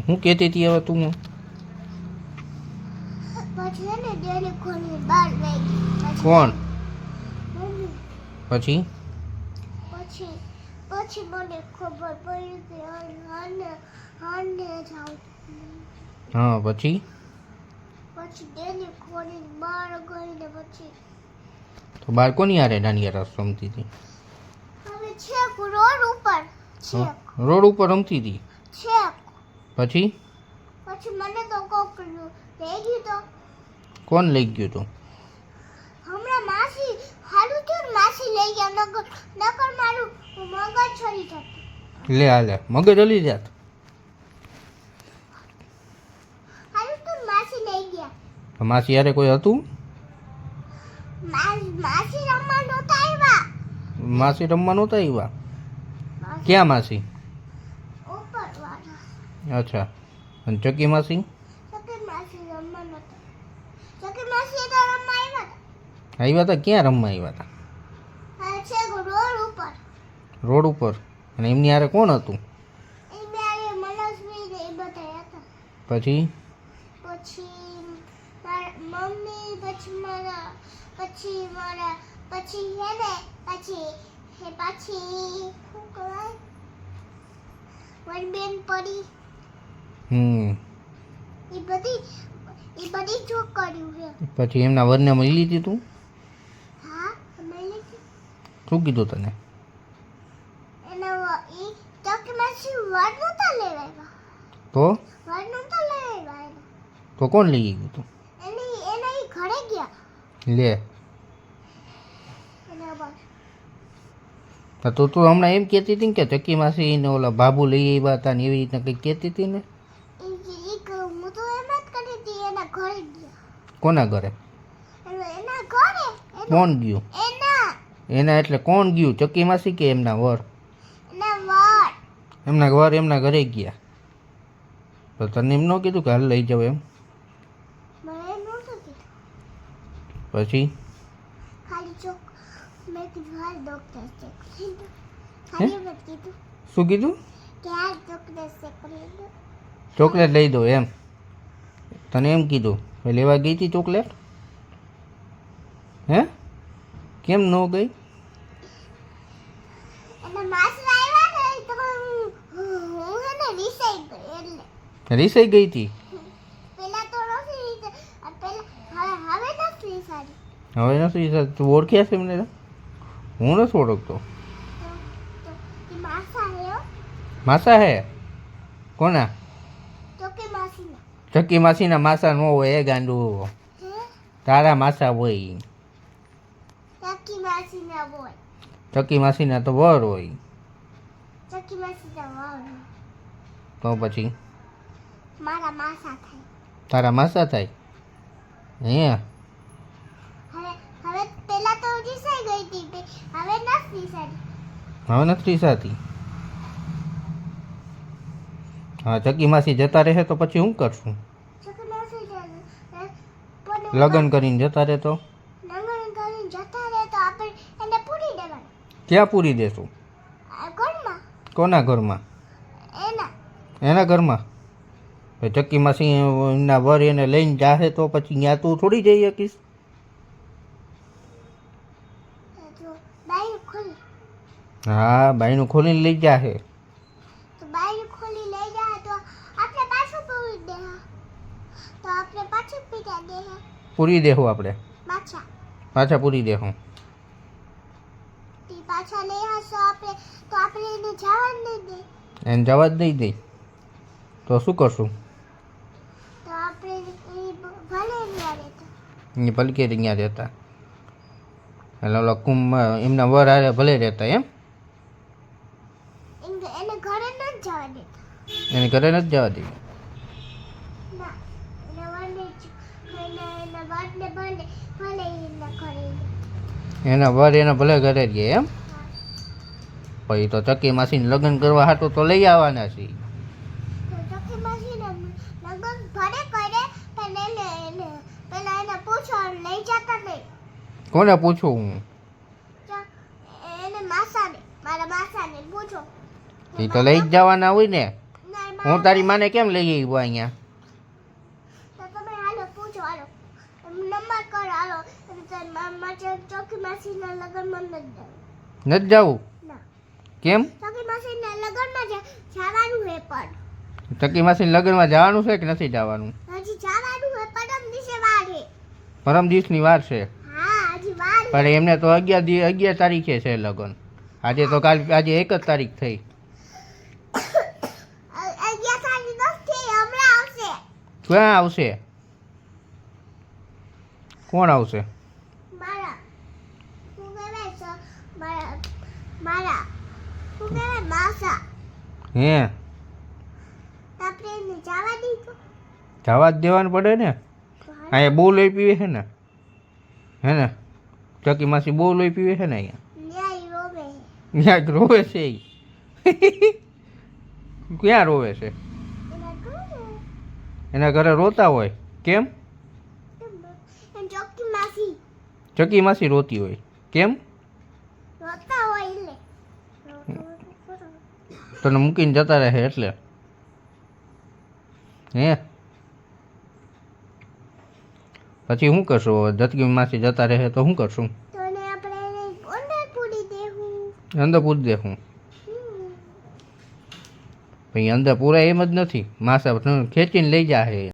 હું કહેતી હતી હવે તું? પછી એને ડેરી ખોલી બહાર લઈ ગઈ. કોણ? મમ્મી. પછી પછી પછી મને ખબર પડી કે આને જાવ. હા પછી પછી ડેરી ખોલી બહાર ગઈ ને પછી તો બાળકોની યારે દાંડિયા રાસ રમતી હતી? હવે છેક રોડ ઉપર છેક રોડ ઉપર રમતી હતી. છેક પછી પછી મને તો કોક લઈ ગયું તો. કોણ લઈ ગયું તું? હમણાં માસી હાલું થયું ને માસી લઈ ગયા નકર મારું મગજ છરી જતું. લે હાલે મગજ હલી જાત. હાલું થયું ને માસી લઈ ગયા. માસી યારે કોઈ હતું? માસી રમવા નહોતા આવ્યા. માસી રમવા નહોતા આવ્યા? ક્યાં માસી? ઉપર વાળા. અચ્છા. અને ચકી માસી? ચકી માસી રમવા નહોતા. ચકી માસી તો રમવા આવ્યા હતા. આવ્યા હતા? ક્યાં રમવા આવ્યા હતા? હા છે રોડ ઉપર. રોડ ઉપર. અને એમની યારે કોણ હતું? એ બે મનોજભાઈ ને એ બધા હતા. પછી પછી મમ્મી પછી મારા પછી હે ને પછી શું કહેવાય વનબેન પડી એ બધી છોકરીઓ છે. પછી એમના વરને મળી લીધી તું? હા મળી હતી. શું કીધું તને? એના એ ચકમાસી વર નહોતા લેવાયા. તો વર નહોતા લેવાયા. તો કોણ લઈ ગયું તું? એના એ ઘરે ગયા. લે એના બસ તો તું હમણાં એમ કહેતી હતી ને કે ચકી માસી ને ઓલા બાબુ લઈ આવ્યા હતા ને એવી રીતના કંઈક કહેતી હતી ને? હું તો એમ જ કરી હતી એના ઘરે ગયા. કોના ઘરે? એના ઘરે. કોણ ગયું? એના એટલે કોણ ગયું? ચકી માસી કે એમના વર? એના વર. એમના વર એમના ઘરે ગયા. તો તને એમ ન કીધું કે હાલ લઈ જાવ એમ? મને નહોતું કીધું. પછી ખાલી મેં કીધું હાલ ડોક્ટર ચેક કરી દો. ખાલી મેં કીધું શું કીધું? કે હાલ ડોક્ટર ચેક કરી દો. ચોકલેટ લઈ દો એમ? તને એમ કીધું? લેવા ગઈ હતી ચોકલેટ? હે કેમ ન ગઈ? અને માસી આવ્યા ને તો હું હે ને રિસાઈ ગઈ એટલે. રીસાઈ ગઈ હતી? પેલા તો નથી પેલા હવે નથી રિસાઈ. હવે નથી તું ઓળખ્યા છે એમને? હું નથી ઓળખતો. તો એ માસા હે હો. માસા હે? કોના? તો કે માસીના. ચકી માસીના માસા ન હોય એ ગાંડું. હે તારા માસા હોય. ચકી માસીના બોય. ચકી માસીના તો વર હોય. ચકી માસીના વાવ. તો પછી મારા માસા થાય. તારા માસા થાય? હે હવે પેલા તો રિસાઈ ગઈ હતી હવે નથી રિસાઈ. હવે નથી રીસાતી? હા ચકી માસી જતા રહે તો પછી શું કરશું? ચકી માસી લગ્ન કરીને જતા રહે તો? લગ્ન કરીને જતા રહે તો આપણે એને પૂરી દેવાનું. ક્યાં પૂરી દેશું? ઘરમાં. કોના ઘરમાં? એના ઘરમાં? ચકી માસી એના વર એને લઈને જાહે તો પછી ત્યાં તું થોડી જઈ શકીશ? જો બાઈ ખોલી. હા બાયનું ખોલીને લઈ જાહે. તો બાઈ ખોલી લઈ જાય તો આપણે પાછું પૂરી દે. તો આપણે પાછું પીતા દે. પૂરી દેવું આપણે? પાછા પૂરી દેવું. તે પાછા લઈ આવશો આપણે તો આપણે એને જવા જ નહીં દે. એને જવા જ નહીં દઈ તો શું કરશું? તો આપણે એ ભલે ત્યાં રહેતા. એ ભલકે ત્યાં રહેતા? એટલે ઓલા કુંભમાં એમના વર હારે ભલે રહેતા એમ? એને ઘરે ન જવા દેતા. એને ઘરે નથી જવા દે? ના એના વરને ભલે એના ઘરે. એના વર એના ભલે ઘરે રહે એમ? પછી તો ચકી માસીને લગ્ન કરવા હાટું તો લઈ આવવાના છે. તો ચકી માસીને લગ્ન ભલે કરે પણ એને પેલા એને પૂછો લઈ જતા નહીં. કોને પૂછું હું? એને માસાને મારા માસાને પૂછો. એ તો લઈ જ જવાના હોય ને. ના હું તારી માને કેમ લઈ આવ્યો અહીંયા? તો તમે હાલો પૂછો હાલો નંબર કરો હાલો તારી મામા ચોકી માસીના લગ્નમાં નથી જવું. નથી જવું? ના કેમ? ચોકી માસીના લગ્નમાં જવાનું હે પણ ચકી માસી લગ્નમાં જવાનું છે કે નથી જવાનું? હજી જવાનું હે પરમ દિવસે વાર હે. પરમ દિવસની વાર છે. હા હજી વાર હે. પણ એમને તો 11 તારીખે છે લગ્ન. આજે તો આજે 1 જ તારીખ થઈ. 11 તારીખ નથી હમણાં આવશે. ક્યાં આવશે? કોણ આવશે? મારા શું કહેવાય છે મારા શું કહેવાય માસા. હે આપણે એને જવા દીધો. જવા જ દેવાનું પડે ને. અહીંયા બહુ લોહી પીવે છે ને, હે ને? ચકી માસી બહુ લોહી પીવે છે ને અહીંયા. ન્યાય રોવે. ક્યાંક રોવે છે ઈ. ક્યાં રોવે છે? એના ઘરે એના ઘરે રોતા હોય. કેમ? એમ ચોકી માસી ચકી માસી રોતી હોય. કેમ? રોતા હોય એટલે તને મૂકીને જતા રહે એટલે. હે પછી શું કરશું? જતકી માસી જતા રહે તો શું કરશું? તો એને આપણે એને અંદર પૂરી દેવું. અંદર પૂરી દે હું પછી અંદર પૂરા એમ જ નથી. માસા ખેંચીને લઈ જાય.